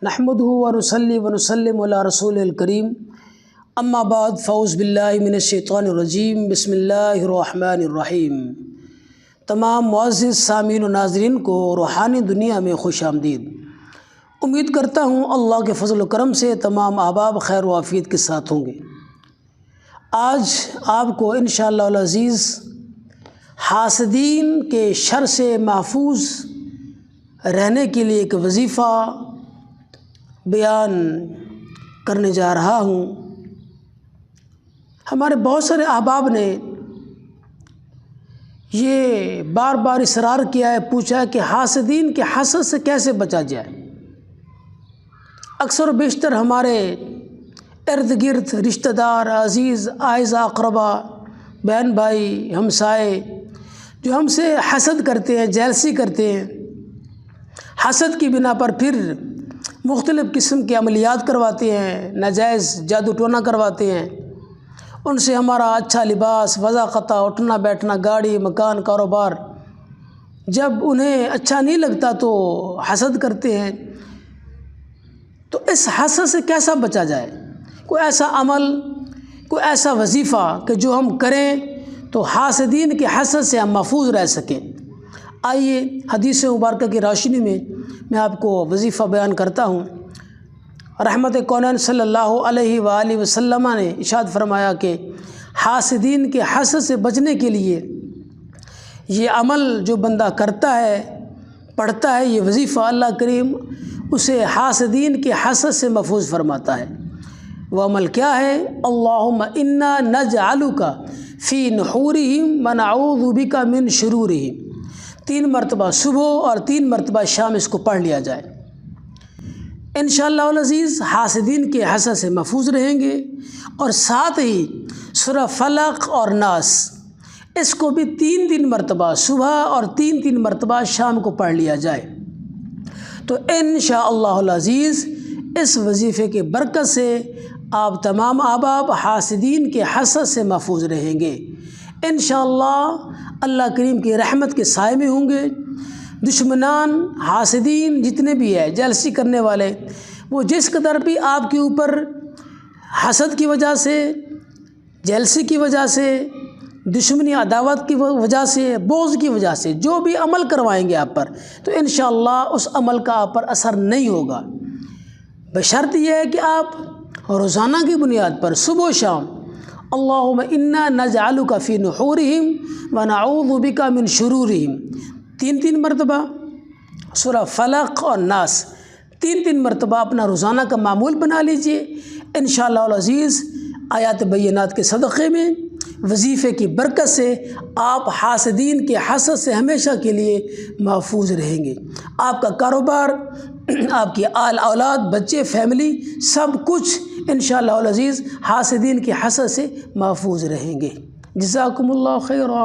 نحمده ونصلي ونسلم علی رسول الکریم اما بعد فاعوذ باللہ من الشیطان الرجیم بسم اللہ الرحمن الرحیم۔ تمام معزز سامعین و ناظرین کو روحانی دنیا میں خوش آمدید۔ امید کرتا ہوں اللہ کے فضل و کرم سے تمام احباب خیر و عافیت کے ساتھ ہوں گے۔ آج آپ کو انشاءاللہ العزیز حاسدین کے شر سے محفوظ رہنے کے لیے ایک وظیفہ بیان کرنے جا رہا ہوں۔ ہمارے بہت سارے احباب نے یہ بار بار اصرار کیا ہے، پوچھا ہے کہ حاسدین کے حسد سے کیسے بچا جائے۔ اکثر و بیشتر ہمارے ارد گرد رشتہ دار، عزیز، اعزاء، اقربا، بہن بھائی، ہمسائے جو ہم سے حسد کرتے ہیں، جیلسی کرتے ہیں، حسد کی بنا پر پھر مختلف قسم کے عملیات کرواتے ہیں، ناجائز جادو ٹونا کرواتے ہیں، ان سے ہمارا اچھا لباس، وضاقتہ، اٹھنا بیٹھنا، گاڑی، مکان، کاروبار جب انہیں اچھا نہیں لگتا تو حسد کرتے ہیں۔ تو اس حسد سے کیسا بچا جائے؟ کوئی ایسا عمل، کوئی ایسا وظیفہ کہ جو ہم کریں تو حاسدین کے حسد سے ہم محفوظ رہ سکیں۔ آئیے حدیث مبارکہ کی روشنی میں آپ کو وظیفہ بیان کرتا ہوں۔ رحمت کونین صلی اللہ علیہ وآلہ وسلم نے ارشاد فرمایا کہ حاسدین کے حسد سے بچنے کے لیے یہ عمل جو بندہ کرتا ہے، پڑھتا ہے، یہ وظیفہ، اللہ کریم اسے حاسدین کے حسد سے محفوظ فرماتا ہے۔ وہ عمل کیا ہے؟ اللہم انا نجعلک فی نحورہم ونعوذ بک من شرورہم۔ 3 مرتبہ صبح اور 3 مرتبہ شام اس کو پڑھ لیا جائے۔ انشاءاللہ العزیز حاسدین کے حسد سے محفوظ رہیں گے، اور ساتھ ہی سورہ فلق اور ناس اس کو بھی 3 مرتبہ صبح اور 3 مرتبہ شام کو پڑھ لیا جائے تو انشاءاللہ العزیز اس وظیفے کے برکت سے آپ تمام احباب حاسدین کے حسد سے محفوظ رہیں گے۔ انشاءاللہ اللہ کریم کی رحمت کے سائے میں ہوں گے۔ دشمنان، حاسدین جتنے بھی ہیں، جیلسی کرنے والے، وہ جس قدر بھی آپ کے اوپر حسد کی وجہ سے، جیلسی کی وجہ سے، دشمنی عداوت کی وجہ سے، بغض کی وجہ سے جو بھی عمل کروائیں گے آپ پر، تو انشاءاللہ اس عمل کا آپ پر اثر نہیں ہوگا، بشرط یہ ہے کہ آپ روزانہ کی بنیاد پر صبح و شام اللہم انا نجعلک فی نحورہم ونعوذ بک من شرورہم 3 مرتبہ، سورہ فلق اور ناس 3 مرتبہ اپنا روزانہ کا معمول بنا لیجئے۔ انشاءاللہ العزیز آیات بینات کے صدقے میں، وظیفے کی برکت سے آپ حاسدین کے حسد سے ہمیشہ کے لیے محفوظ رہیں گے۔ آپ کا کاروبار، آپ کی آل اولاد، بچے، فیملی، سب کچھ انشاءاللہ العزیز حاسدین کے حسد سے محفوظ رہیں گے۔ جزاکم اللہ خیرا۔